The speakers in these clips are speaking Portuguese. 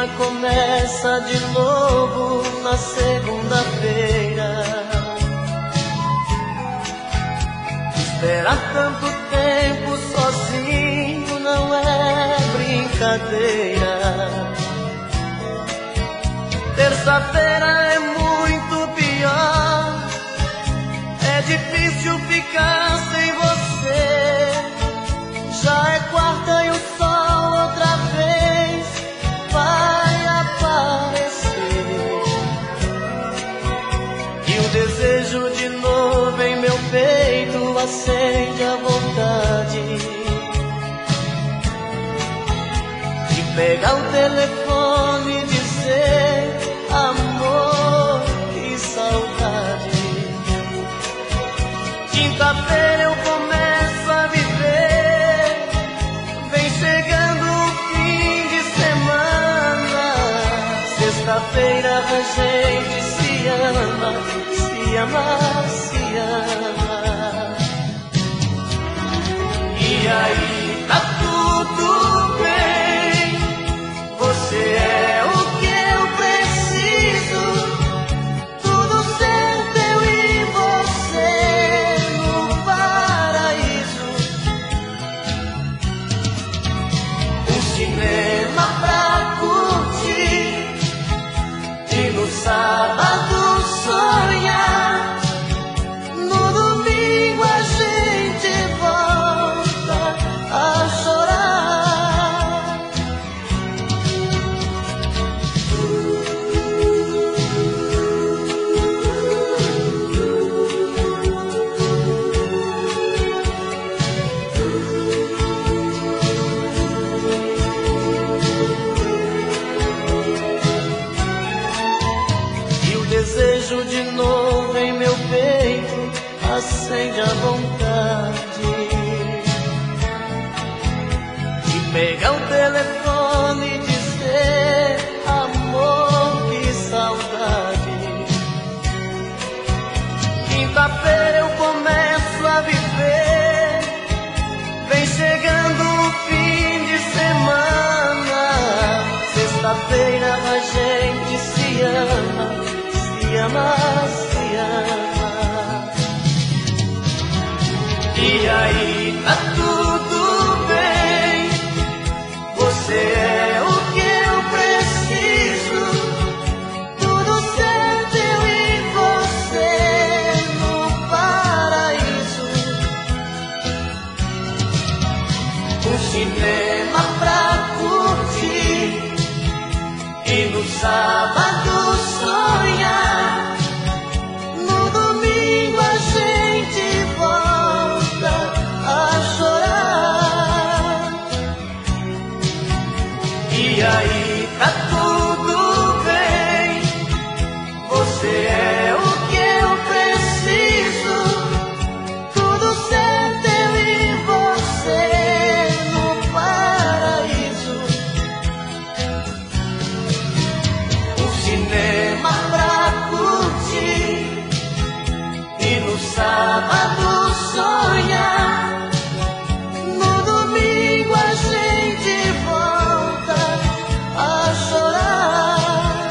semana começa de novo na segunda-feira. Esperar tanto tempo sozinho não é brincadeira. Terça-feira é muito pior, é difícil ficar sem você. Já é quarta e o sol outra vez vai aparecer. E o desejo de novo em meu peito acende a vontade de pegar o telefone e dizer: amor, que saudade. Quinta-feira eu começo a viver, vem chegando o fim de semana. Sexta-feira a gente se ama, se ama, se ama. E aí tá tudo bem, você é o que eu preciso. Tudo certo, eu e você no paraíso. Um cinema pra curtir e no sábado sonhar. No domingo a gente volta a chorar. E o desejo de novo em meu peito acende a vontade de pegar o telefone e dizer: amor, que saudade. Quinta-feira eu começo a viver, vem chegando o fim de semana. Sexta-feira a gente se ama, se ama, se ama. E aí tá tudo bem, você é o que eu preciso. Tudo certo, eu e você no paraíso. Um cinema pra curtir e no sábado sonhar. No domingo a gente volta a chorar. E aí tá tudo bem, você é o que eu preciso. Tudo certo, eu e você no paraíso. Um cinema pra curtir e no sábado sonhar. No domingo a gente volta a chorar.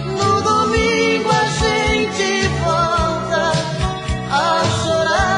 No domingo a gente volta a chorar.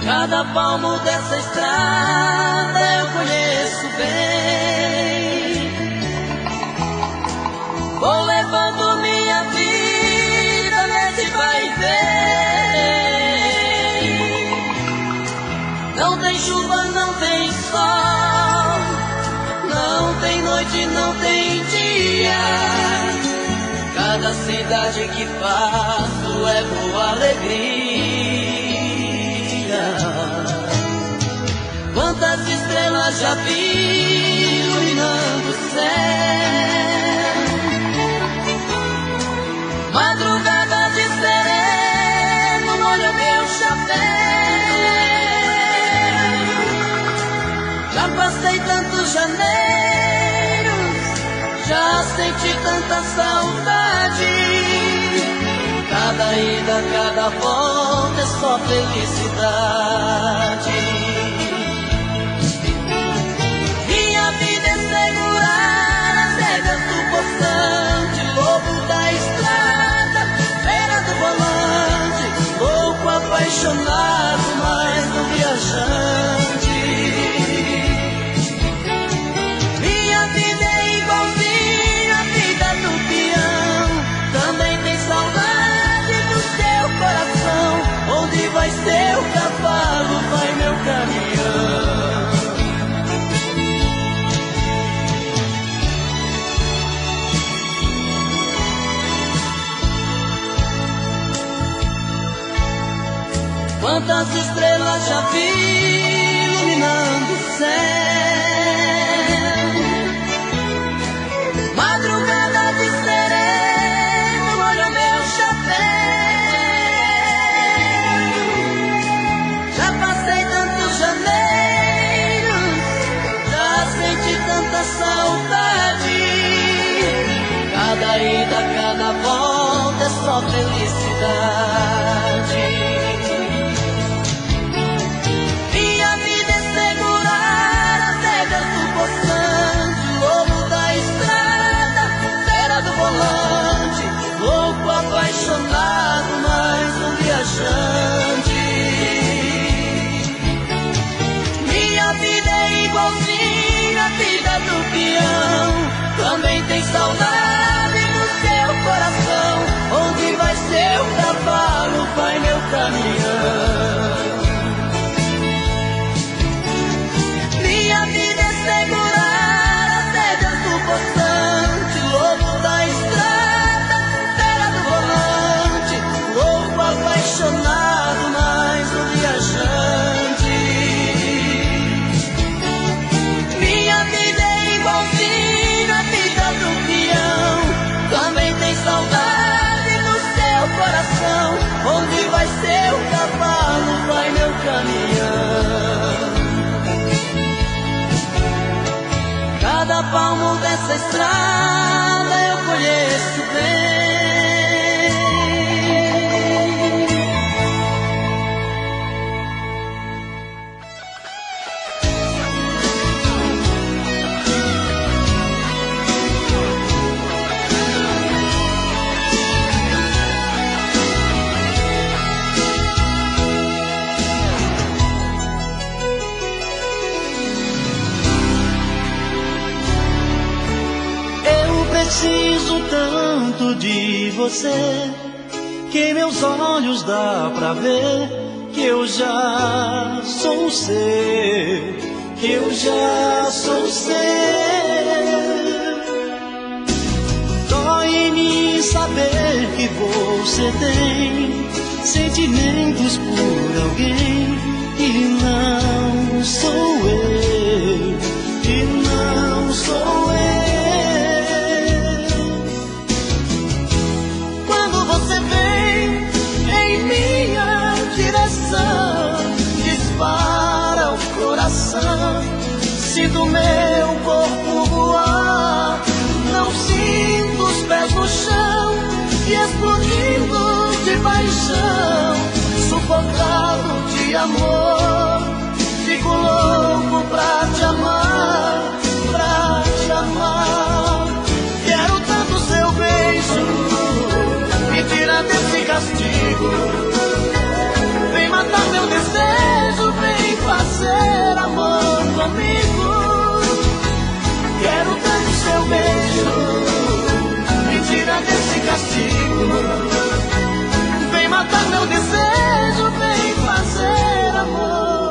Cada palmo dessa estrada eu conheço bem. Vou levando minha vida nesse vai e vem. Não tem chuva, não tem sol, não tem noite, não tem dia. Cada cidade que passo é boa alegria. Quantas estrelas já vi iluminando o céu. Madrugada de sereno, molha meu chapéu. Já passei tantos janeiros, já senti tanta saudade. Cada ida, cada volta é só felicidade. Minha vida é segurar as rédeas do poçante, lobo da estrada, fera do volante, louco apaixonado, mais um viajante. Minha vida é igualzinha a vida do peão, também tem saudade do seu coração. Onde vai seu cavalo, vai meu caminhão. Quantas estrelas já vi iluminando o céu. Madrugada de sereno, molha meu chapéu. Já passei tantos janeiros, já senti tanta saudade. Cada ida, cada volta é só felicidade. Lobo da estrada, fera do volante, louco apaixonado, mais um viajante. Minha vida é igualzinha a vida do peão, também tem saudade no seu coração. Onde vai seu cavalo, vai meu caminhão. Minha vida é segurar as rédeas do poçante, lobo da estrada, fera do volante, louco apaixonado, mais um viajante. Minha vida é igualzinha a vida do peão, também tem saudade no seu coração. Onde vai seu cavalo, vai meu caminhão. Cada palmo dessa estrada eu conheço bem. Preciso tanto de você que meus olhos dá pra ver que eu já sou seu, que eu já sou seu. Dói-me saber que você tem sentimentos por alguém e não sou eu, e não sou eu. Dispara o coração, sinto meu corpo voar, não sinto os pés no chão, e explodindo de paixão, sufocado de amor, fico louco pra te amar, pra te amar. Quero tanto seu beijo, me tira desse castigo. Vem matar meu desejo, vem fazer amor comigo. Quero tanto seu beijo, me tira desse castigo. Vem matar meu desejo, vem fazer amor.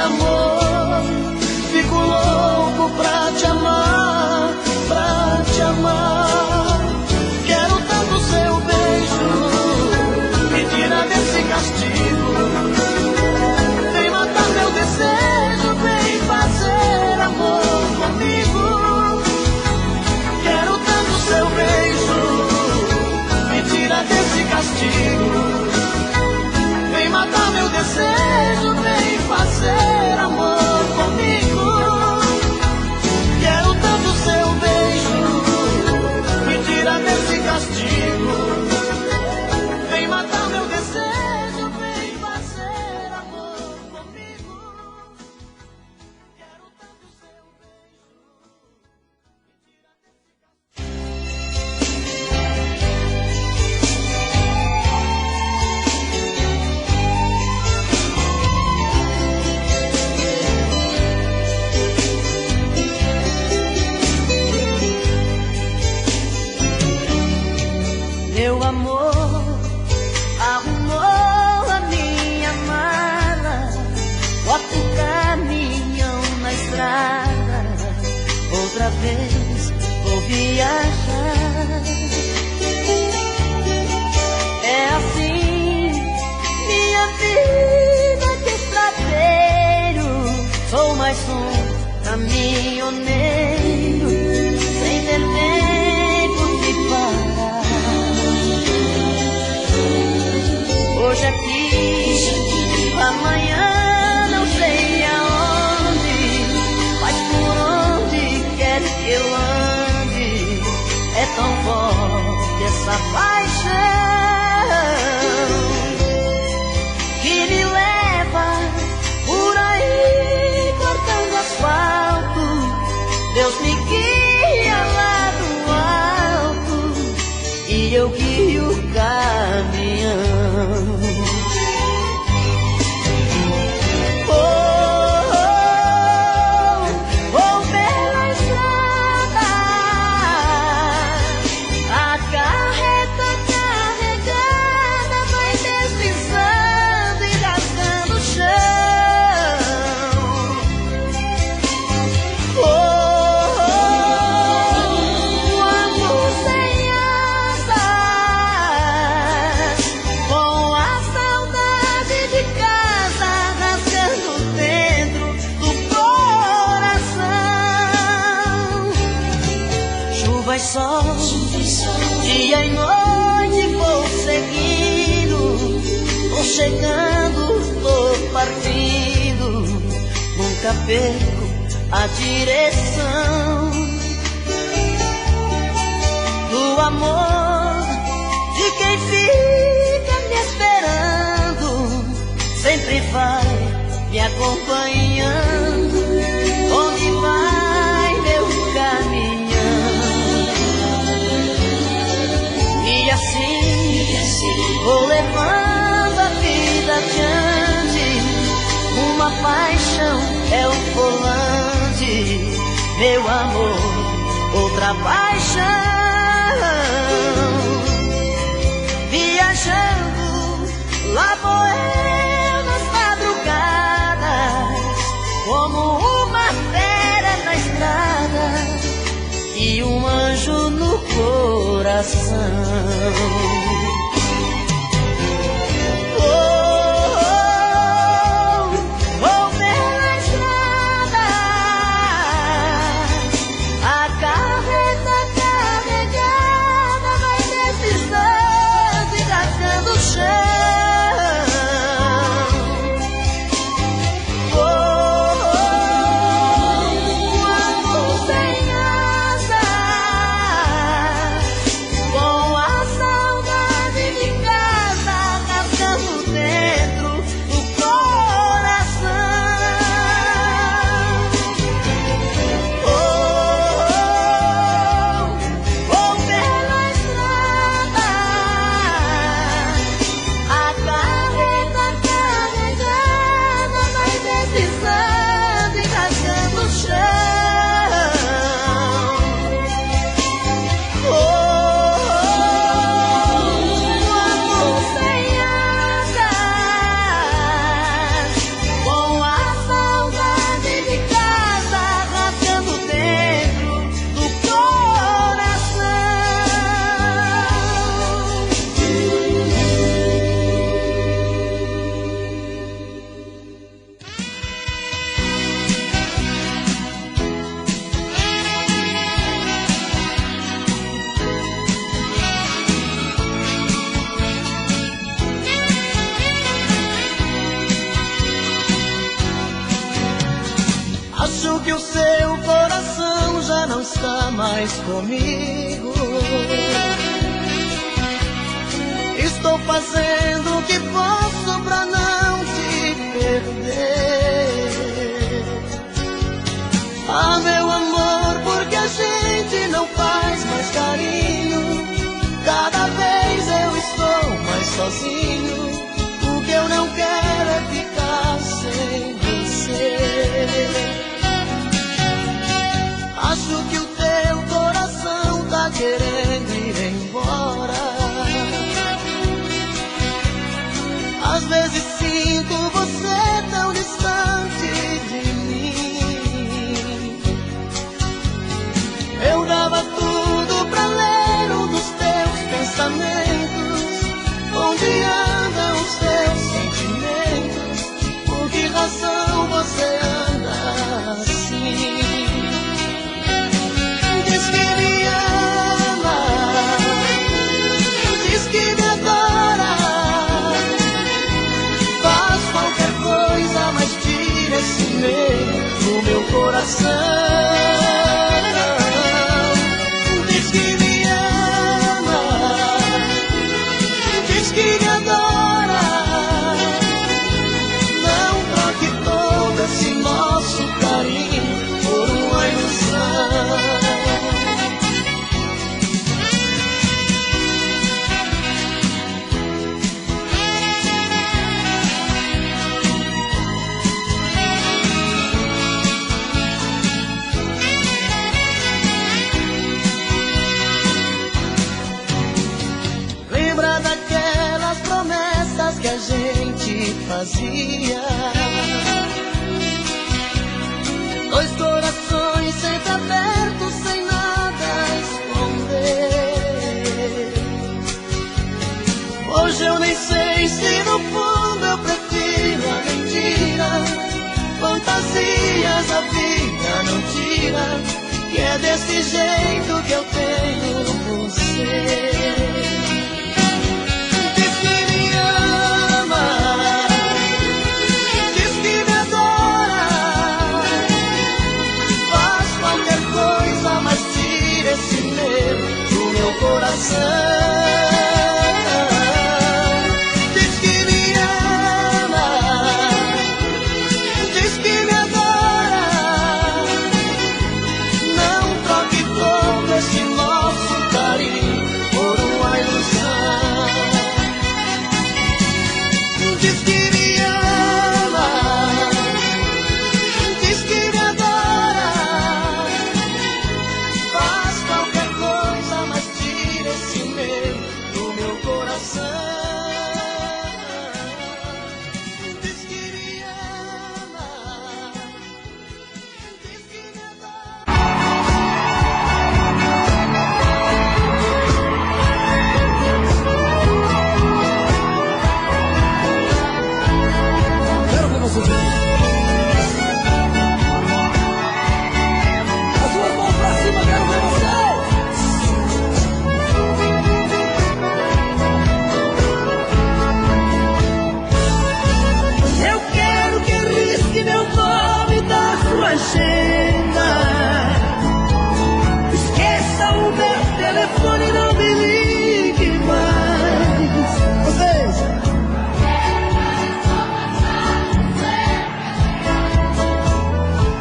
amor. Fico louco pra te amar, pra te amar. Quero tanto seu beijo, me tira desse castigo. Vem matar meu desejo, vem fazer amor comigo. Quero tanto seu beijo, me tira desse castigo. Vem matar meu desejo, vem fazer amor comigo. Quero tanto seu beijo, me tira desse castigo. Vem matar meu desejo, vem fazer amor comigo. Quero tanto seu beijo, me tira desse Meu amor arrumou a minha mala, bota o caminhão na estrada, outra vez vou viajar. É assim minha vida de estradeiro, sou mais um caminhoneiro, sem ter tempo de parar. Hoje aqui, amanhã não sei aonde, mas por onde quer que eu ande, é tão forte essa paixão que me leva por aí cortando asfalto. Deus me guia lá do alto e eu guio o caminhão. Sol, dia e noite vou seguindo, vou chegando, tô partindo, nunca perco a direção do amor de quem fica me esperando, sempre vai me acompanhando, onde vai meu caminho. E assim vou levando a vida adiante. Uma paixão é o volante, meu amor, outra paixão. Viajando, lá vou eu nas madrugadas, como uma fera na estrada e um anjo no coração. Saudade que o seu coração já não está mais comigo. Estou fazendo o que posso pra não te perder. Ah, meu amor, porque a gente não faz mais carinho? Cada vez eu estou mais sozinho. O que eu não quero é ficar sem você. Acho que o teu coração tá querendo ir embora. Às vezes sinto você tão distante de mim. Eu dava tudo pra ler um dos teus pensamentos. Onde andam os teus sentimentos? Por que razão você anda assim? Diz que me ama, diz que me adora. Faz qualquer coisa, mas tira esse medo do meu coração. Diz que me ama, diz que me adora. Não troque todo esse nosso carinho por uma ilusão. Lembra daquelas promessas que a gente fazia? Dois corações sempre abertos, sem nada a esconder. Hoje eu nem sei se no fundo eu prefiro a mentira. Fantasias a vida não tira, que é desse jeito que eu tenho você. Diz que me ama, diz que me adora. Faz qualquer coisa, mas tira esse medo do meu coração. Diz que me ama, diz que me adora. Não troque todo esse nosso carinho por uma ilusão. Diz que me ama, diz que me adora. Faz qualquer coisa, mas tira esse medo do meu coração. Diz que me ama, diz que me adora. Quero ver vocês aí. As suas mãos pra cima, quero ver vocês. Eu quero que risque meu nome da sua agenda. Esqueça o meu telefone e não me ligue mais. Vocês.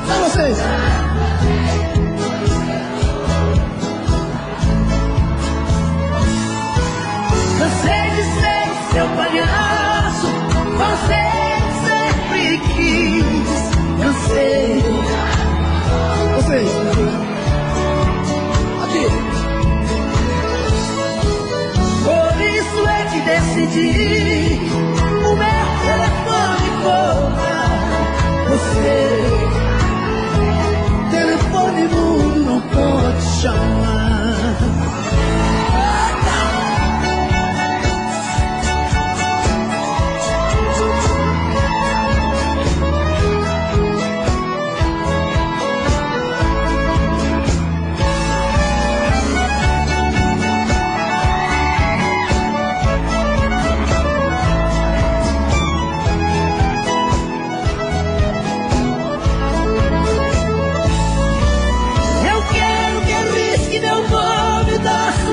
Só vocês. Cansei de ser o seu palhaço, você sempre quis. Cansei. Vocês. Aqui. Por isso é que decidi o meu telefone cobrar você. Telefone mudo não pode chamar.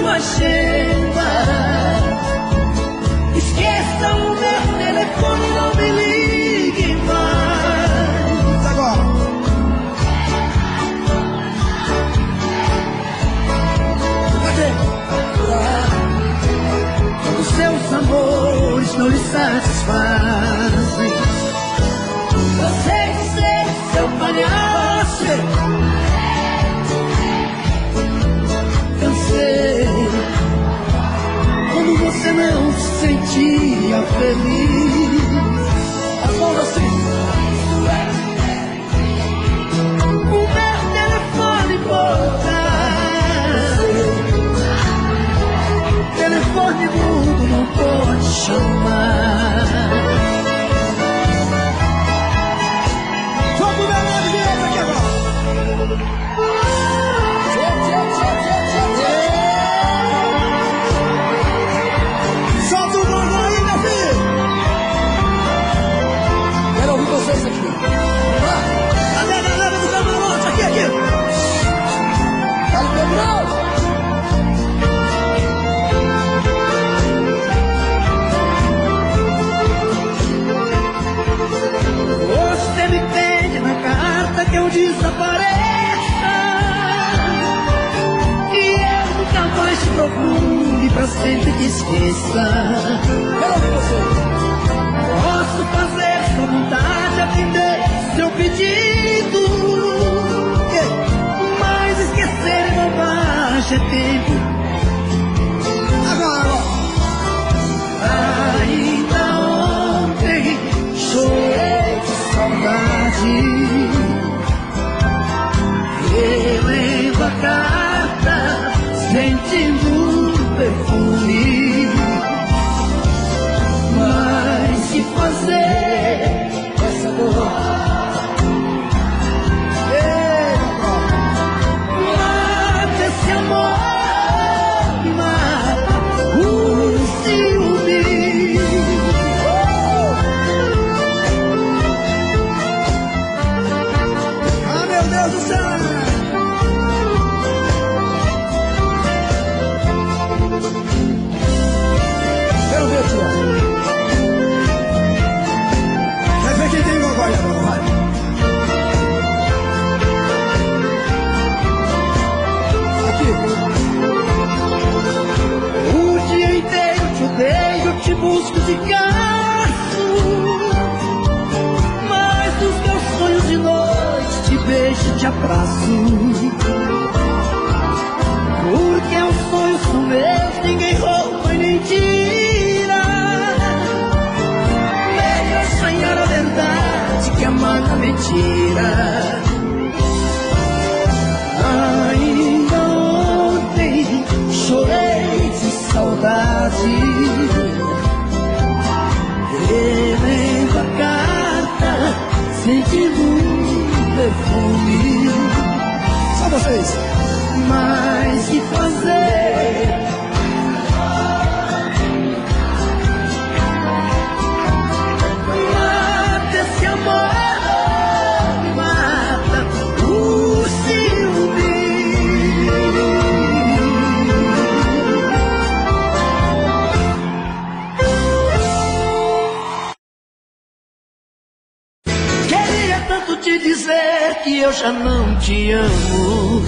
sua agenda. Esqueça o meu telefone, não me ligue mais. Agora. Cadê? Quando seus amores não lhe satisfazem, você dizer seu palhaço. Cansei quando você não se sentia feliz. Agora sim. O meu telefone cortar, telefone mudo não pode chamar. Vamos ver a direita aqui agora. Solta o gogó aí, meu filho. Quero ouvir vocês aqui. Cadê a galera do camarote? Aqui, aqui. Fala, Pedrão. Você me pede na carta que eu desapareça, e eu nunca mais te procure pra sempre te esqueça. Quero ouvir você. Posso fazer sua vontade, atender seu pedido, mas esquecer é bobagem, é tempo. Agora, ainda ontem chorei de saudade. Relendo a carta, sentindo o perfume. Mas que fazer essa dor? Mata esse amor, me mata o ciúme. Ah, meu Deus do céu! Quero ver, tia. Quer ver quem tem gogó aí agora, vai. Aqui. O dia inteiro te odeio, te busco de caso, mas dos meus sonhos de noite te beijo e te abraço. Porque os sonhos são meus, ninguém rouba e nem tira. Melhor sonhar a verdade que amar a mentira. Ainda ontem chorei de saudade, relendo a carta, sentindo um perfume. Só vocês. Mas que fazer? Mata esse amor, mata o ciúme. Queria tanto te dizer que eu já não te amo,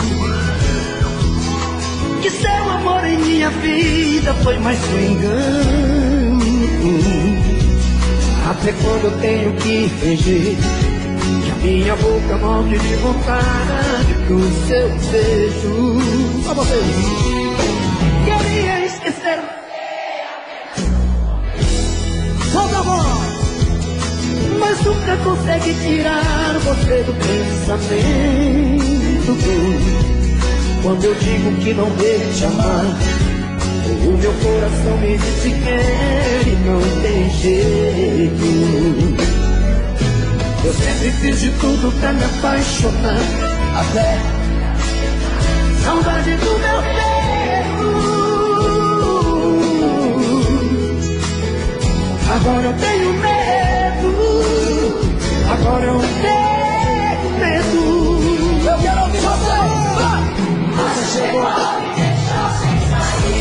que seu amor em minha vida foi mais um engano. Até quando eu tenho que fingir que a minha boca morre de vontade pro seu beijo. Só vocês. Queria esquecer. Solta a voz. Mas nunca consegue tirar você do pensamento. Quando eu digo que não devo te amar, o meu coração me diz que quer e não tem jeito. Eu sempre fiz de tudo pra me apaixonar, até saudade do meu tempo. Agora eu tenho medo, agora eu tenho medo. Eu quero ouvir você, vai! Você chegou a me deixar sem sair.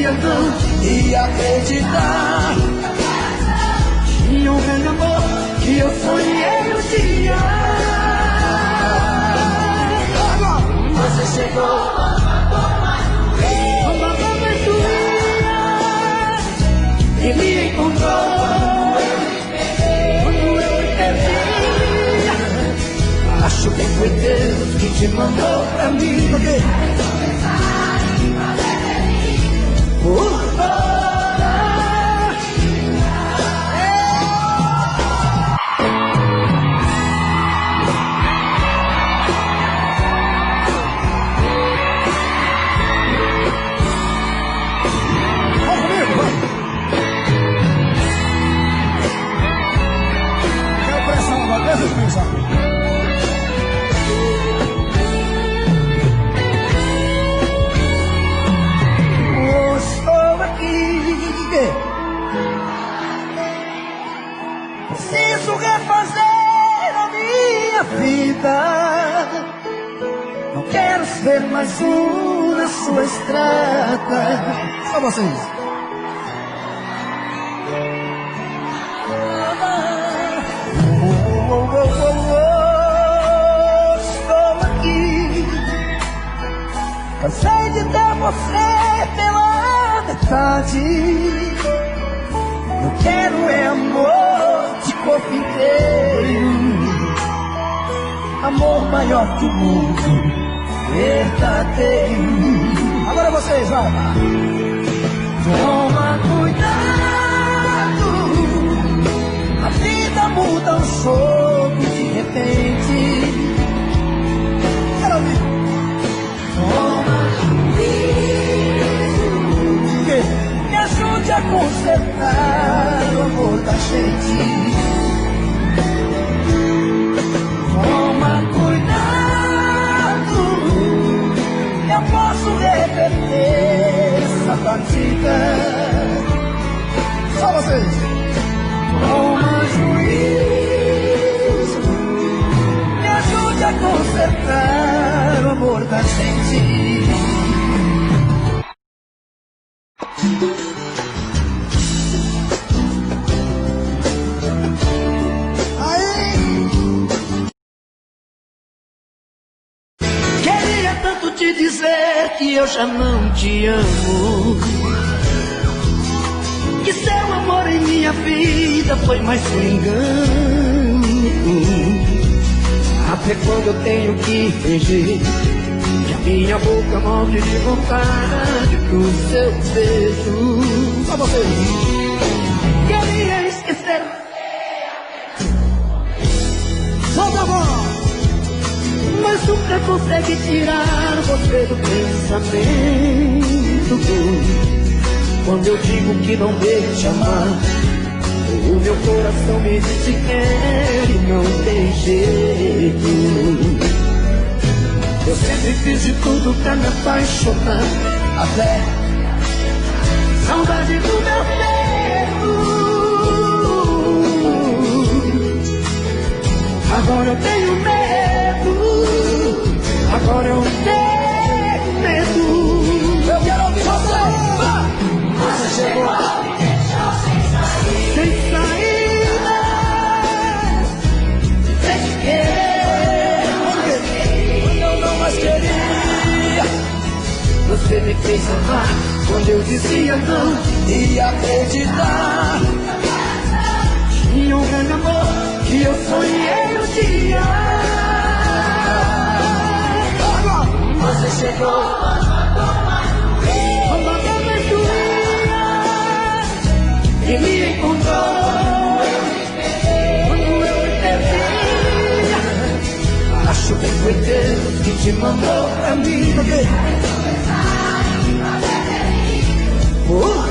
dizia não e acreditar. Tinha um grande amor que eu sonhei um dia. Você chegou, uma mais doía, e me encontrou. Quando eu me perdi, acho que foi Deus que te mandou pra mim. Porque por preciso refazer a minha vida. Não quero ser mais um na sua estrada. Só vocês. Estou aqui. Cansei de ter você pela metade. Eu quero é amor de corpo inteiro, amor maior que o mundo, verdadeiro. Agora vocês, vai. Toma cuidado, a vida muda um soco de repente. Quero ouvir. Toma cuidado, me ajude a consertar o amor da gente. Toma cuidado, eu posso reverter essa partida. Só vocês. Toma juízo, me ajude a consertar o amor da gente. Te dizer que eu já não te amo, que seu amor em minha vida foi mais um engano. Até quando eu tenho que fingir que a minha boca morre de vontade pro seu beijo. Só você. Queria esquecer. Solta a voz. Mas nunca consegue tirar você do pensamento. Quando eu digo que não devo te amar, o meu coração me diz que quer e não tem jeito. Eu sempre fiz de tudo pra me apaixonar, até saudade do meu peito. Agora eu tenho medo. Agora eu tenho medo. Eu quero ouvir você. Você chegou sem saída, sem querer. Quando eu não mais queria, você me fez amar. Quando eu dizia não e acreditar. Tinha um grande amor que eu sonhei um dia. Você chegou, uma mais doía, e me encontrou. Quando eu me perdi, acho que foi Deus que te mandou pra mim. Por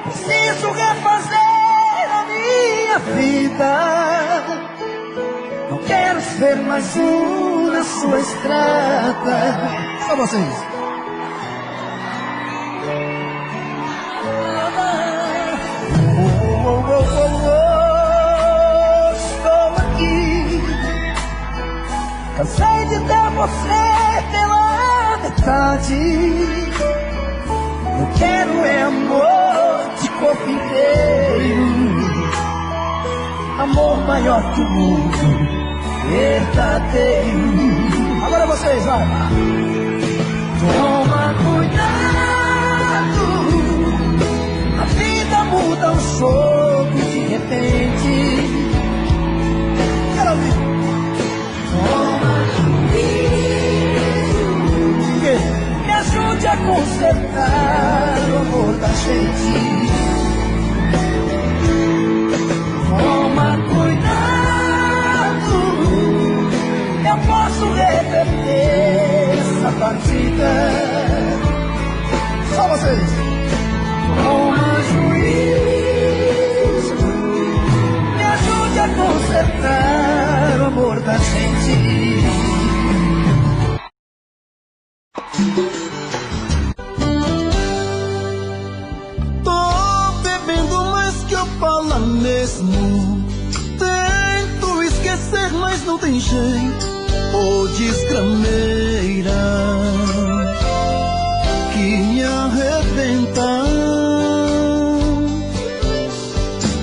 Preciso refazer a minha vida. Não quero ser mais um na sua estrada. Só vocês. Estou aqui. Cansei de ter você pela metade. Eu quero é amor de corpo inteiro, amor maior que o mundo, verdadeiro. Agora vocês, vai. Toma cuidado, a vida muda um jogo de repente. Quero ouvir. Toma juízo, me ajude a consertar o amor da gente. Toma cuidado, eu posso reverter essa partida. Só vocês. Toma juízo, me ajude a consertar o amor da gente. Tô bebendo mais que eu falo mesmo. Tento esquecer, mas não tem jeito. Ô desgrameira que me arrebenta.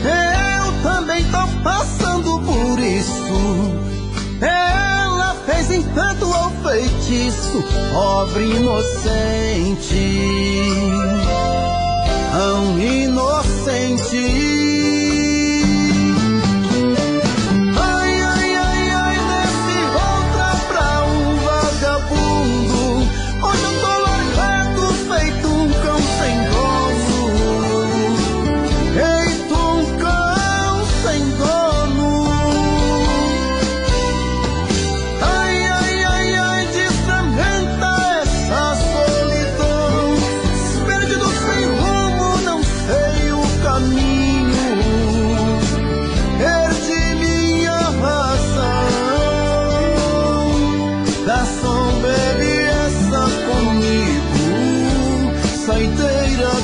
Eu também tô passando por isso. Ela fez encanto ao feitiço, pobre inocente, tão inocente.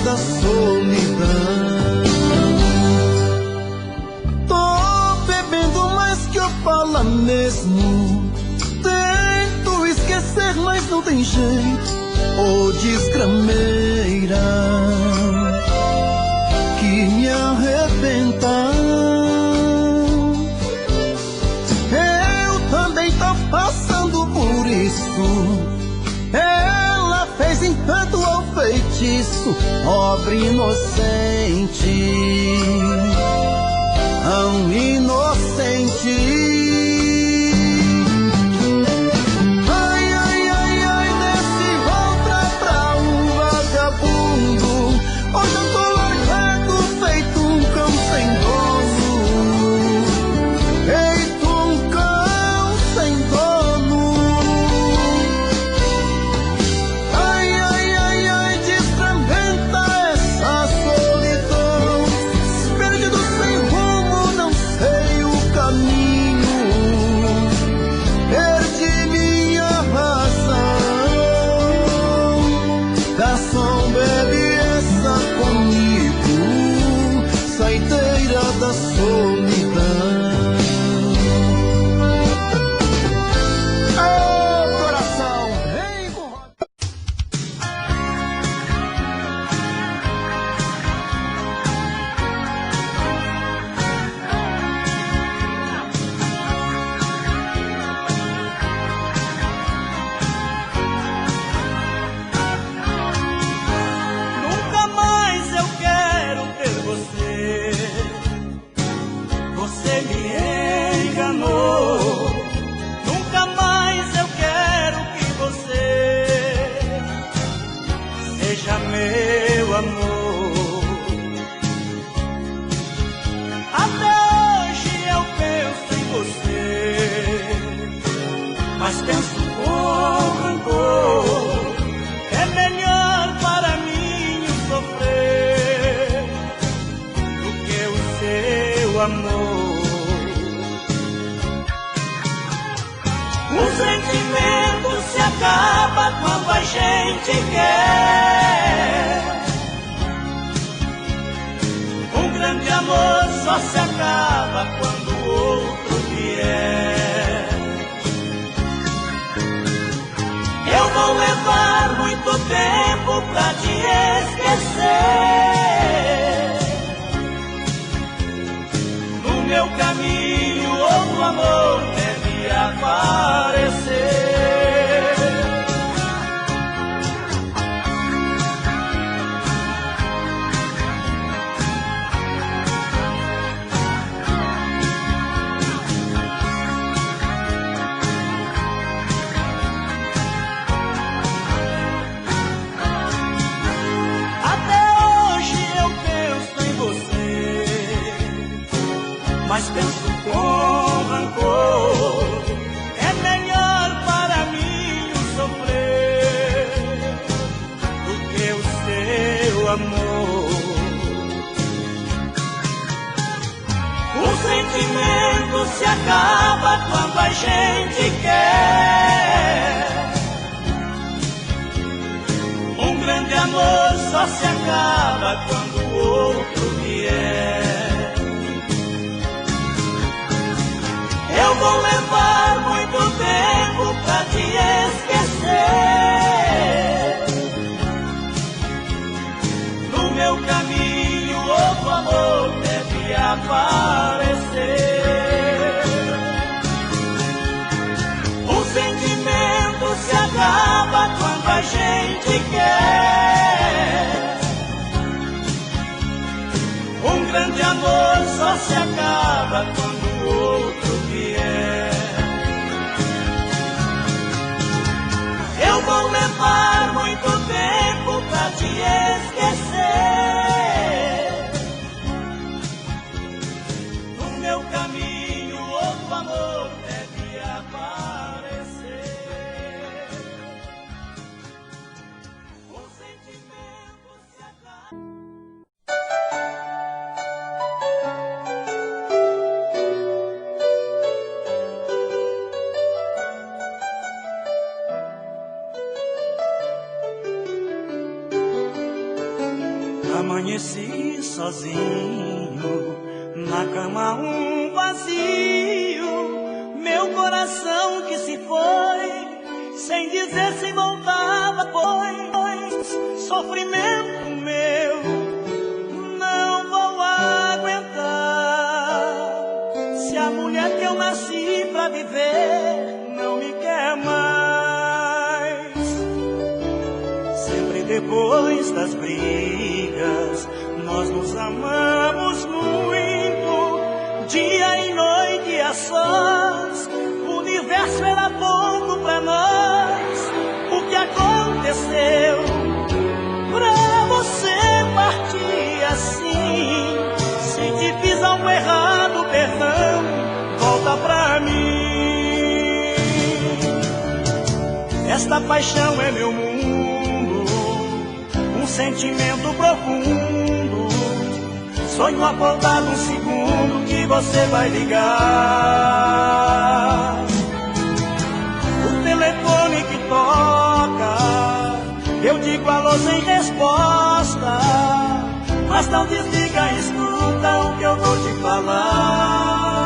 Da solidão, tô bebendo mais que eu falo mesmo. Tento esquecer, mas não tem jeito. Ô desgrameira que me arrebenta. Eu também tô passando por isso. Ela fez encanto ao feitiço, pobre inocente, tão inocente. Caminho amor. O sentimento se acaba quando a gente quer. Um grande amor só se acaba quando o outro vier. Eu vou levar muito tempo pra te esquecer. No meu caminho outro amor deve aparecer. Mas penso com rancor, é melhor para mim sofrer do que o seu amor. O sentimento se acaba quando a gente quer. Um grande amor só se acaba quando o outro vier. Eu vou levar muito tempo pra te esquecer. No meu caminho outro amor deve aparecer. O sentimento se acaba quando a gente quer. Um grande amor só se acaba quando o outro vier. Eu vou levar muito tempo pra te esquecer. No meu caminho outro amor deve aparecer. O sentimento se acaba. Amanheci sozinho, na cama um vazio, meu coração que se foi, sem dizer se voltava, pois sofrimento meu, não vou aguentar. Se a mulher que eu nasci pra viver não me quer mais. Sempre depois das brigas, nós nos amamos muito, dia e noite a sós. O universo era pouco pra nós. O que aconteceu pra você partir assim? Se te fiz algo errado, perdão, volta pra mim. Esta paixão é meu mundo, um sentimento profundo, sonho acordado um segundo que você vai ligar. O telefone que toca, eu digo alô sem resposta, mas não desliga, escuta o que eu vou te falar.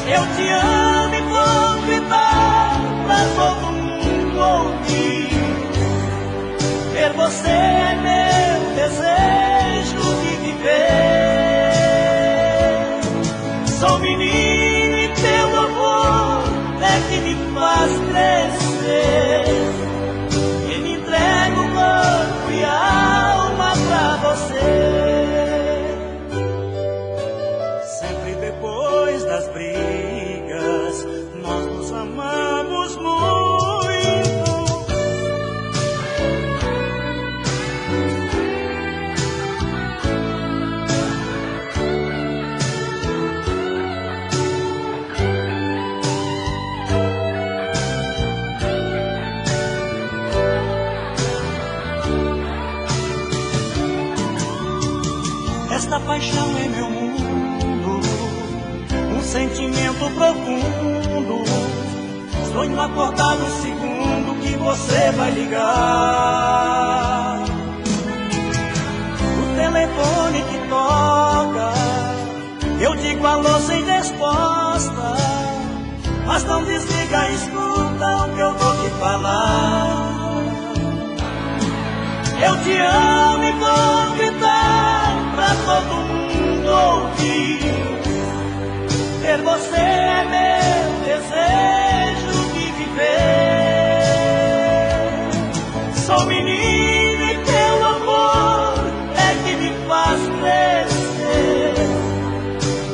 Eu te amo e vou gritar pra todo mundo ouvir. Ver você é meu desejo de viver. Sou menino e teu amor é que me faz crescer. E me entrego corpo e alma pra você. Sempre depois das brigas, nós nos amamos muito. Esta paixão é meu mundo, um sentimento profundo. Sonho acordar no segundo que você vai ligar. O telefone que toca, eu digo alô sem resposta, mas não desliga, escuta o que eu vou te falar. Eu te amo e vou gritar pra todo mundo ouvir. Ter você é meu desejo de viver. Sou menino e teu amor é que me faz crescer,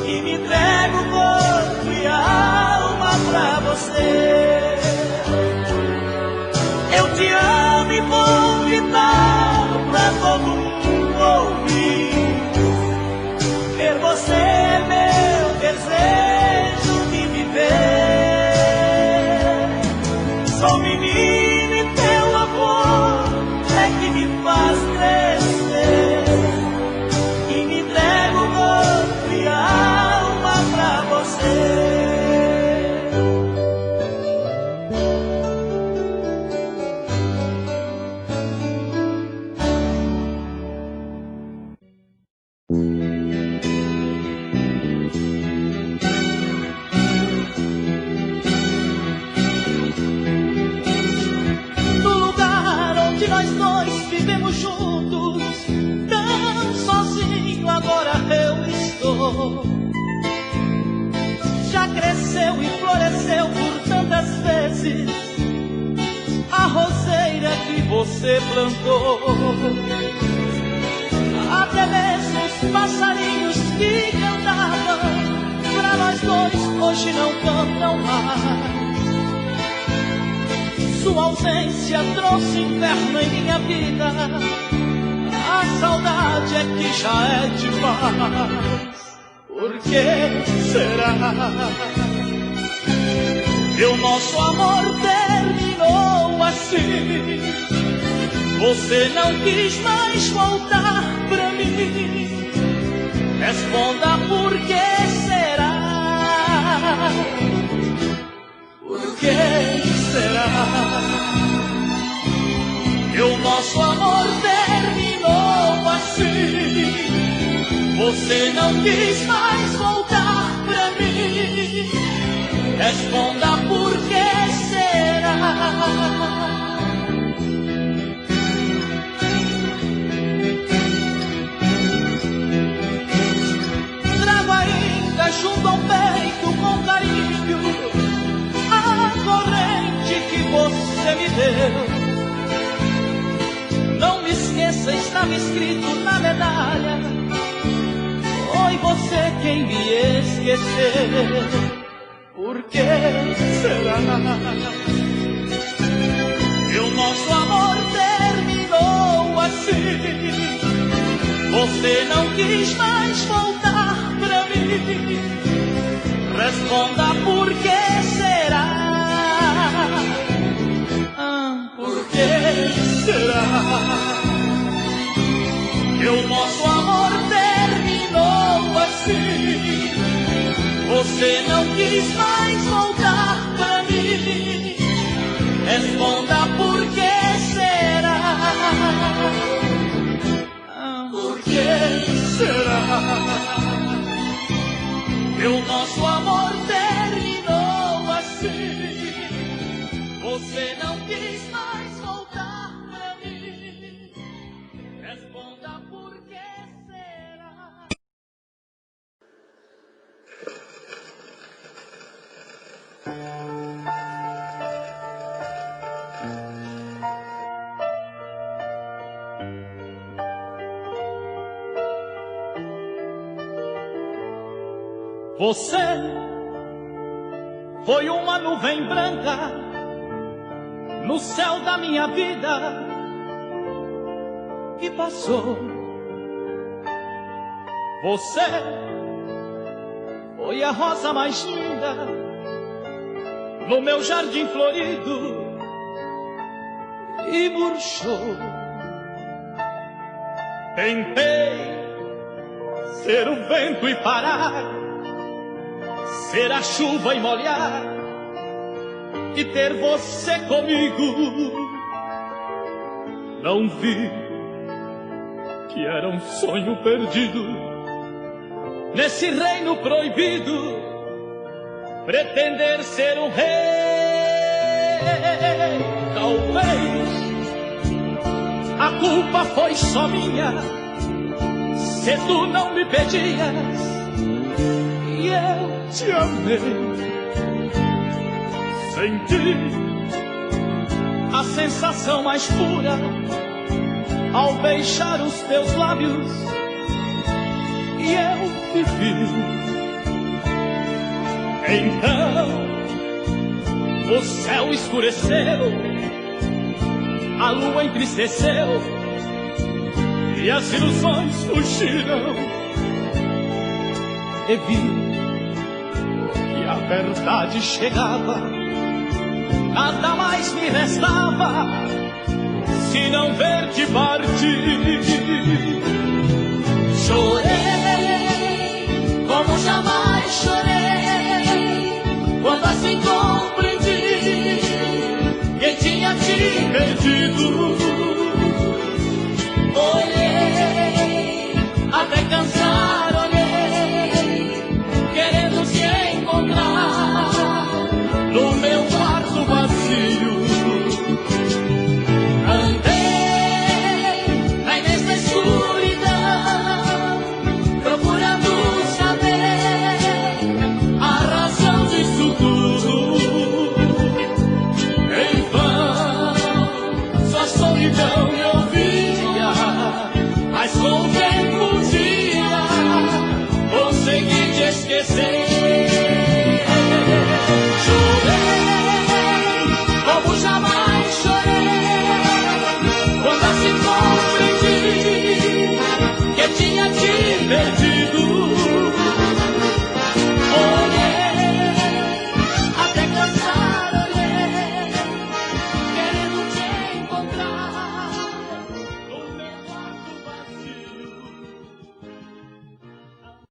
e me entrego corpo e alma pra você. Eu te amo e vou gritar pra todo mundo ouvir. Ter você é meu desejo de viver. Sou menino e teu amor é que me faz crescer, e me entrego corpo e alma pra você. Já cresceu e floresceu por tantas vezes a roseira que você plantou. Até mesmo os passarinhos que cantavam pra nós dois hoje não cantam mais. Sua ausência trouxe inferno em minha vida, a saudade é que já é demais. Por que será que o nosso amor terminou assim? Você não quis mais voltar pra mim. Responda por que será? Por que será que o nosso amor terminou assim? Você não quis mais voltar pra mim. Responda por que será? Trago ainda junto ao peito com carinho a corrente que você me deu. Não me esqueça, estava escrito na medalha: foi você quem me esqueceu. Por que será que o nosso amor terminou assim? Você não quis mais voltar pra mim. Responda por que será? Por que será que o nosso amor terminou assim? Você não quis mais voltar pra mim. Responda por que será? Por que será que o nosso amor terminou assim? Você não quis mais voltar pra mim. Responda por que será? Você foi uma nuvem branca no céu da minha vida e passou. Você foi a rosa mais linda no meu jardim florido e murchou. Tentei ser o vento e parar, ser a chuva e molhar, e ter você comigo. Não vi que era um sonho perdido, nesse reino proibido, pretender ser um rei. Talvez a culpa foi só minha, se tu não me pedias e eu te amei. Senti a sensação mais pura ao beijar os teus lábios e eu vivi. Então o céu escureceu, a lua entristeceu e as ilusões fugiram, e vi que a verdade chegava. Nada mais me restava se não ver-te partir. Chorei como jamais chorei, quando assim compreendi que tinha te Perdido, olhei até cansar, olhei querendo te encontrar no meu quarto vazio. andei na imensa escuridão procurando saber a razão disso tudo. Em vão, Só solidão me ouvia, mas com o tempo um dia consegui te esquecer. Chorei como jamais chorei, quando assim compreendi que tinha te perdido.